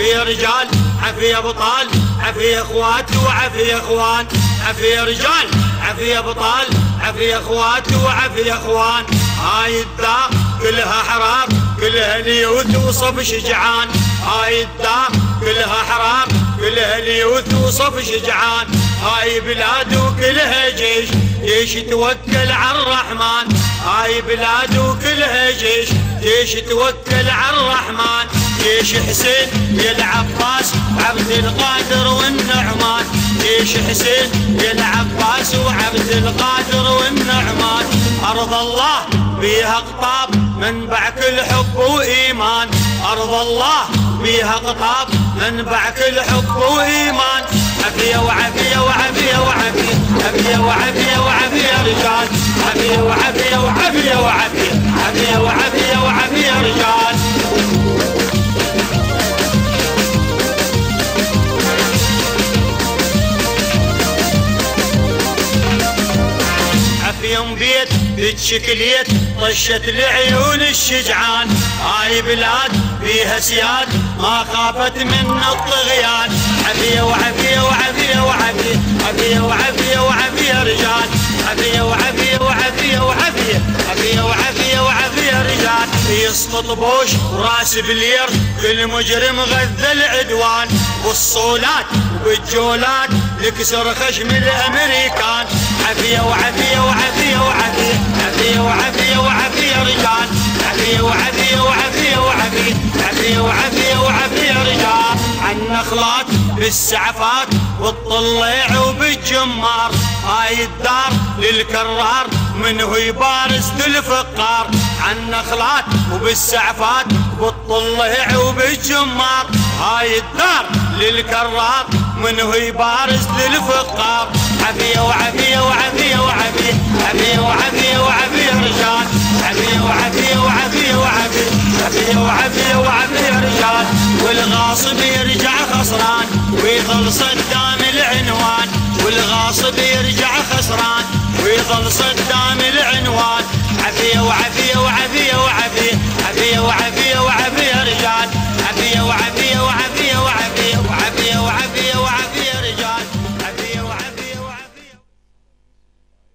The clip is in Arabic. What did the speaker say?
عافية رجال عافية ابطال عافية اخوات وعافية اخوان، عافية رجال عافية ابطال عافية اخوات وعافية اخوان. هاي الدار كلها حرام كلها ليوث وصف شجعان، هاي الدار كلها حرام كلها ليوث وصف شجعان. هاي بلاد وكلها جيش جيش توكل على الرحمن، هاي بلاد وكلها جيش جيش توكل على الرحمن. جيش حسين يا العباس عبد القادر والنعمان، جيش حسين يا العباس وعبد القادر والنعمان. أرض الله بيها قطاب منبع كل حب وإيمان، أرض الله بيها قطاب منبع كل حب وإيمان. عافية وعافية وعافية وعافية عافية وعافية وعافية رجال، عافية وعافية وعافية وعافية عافية وعافية وعافية رجال. يوم بيت بتشكليت طشت العيون الشجعان، هاي بلاد بيها سياد ما خافت من الطغيان. عافية وعافية وعافية وعافية عافية وعافية وعافية رجال، عافية وعافية وعافية وعافية عافية وعافية وعافية رجال. يسقط بوش وراس بلير كل مجرم غذى العدوان، بالصولات وبالجولات لكسر خشم الامريكان. عافية وعافية وعافية وعافية عافية وعافية وعافية رجال، عافية وعافية وعافية وعافية عافية وعافية وعافية رجال. عالنخلات بالسعفات والطليع وبالجمار، هاي الدار للكرار منه يبارز للفقار. عالنخلات وبالسعفات والطليع وبالجمار، هاي الدار للكرار منه يبارز للفقار. عافية وعافية وعافية وعافية عافية وعافية وعافية رجال، عافية وعافية وعافية وعافية عافية وعافية وعافية رجال. والغاصب يرجع خسران ويظل صدام العنوان، والغاصب يرجع خسران ويظل صدام العنوان. عافية وعافية وعافية وعافية عافية وعافية وعافية رجال، عافية وعافية وعافية وعافية وعافية وعافية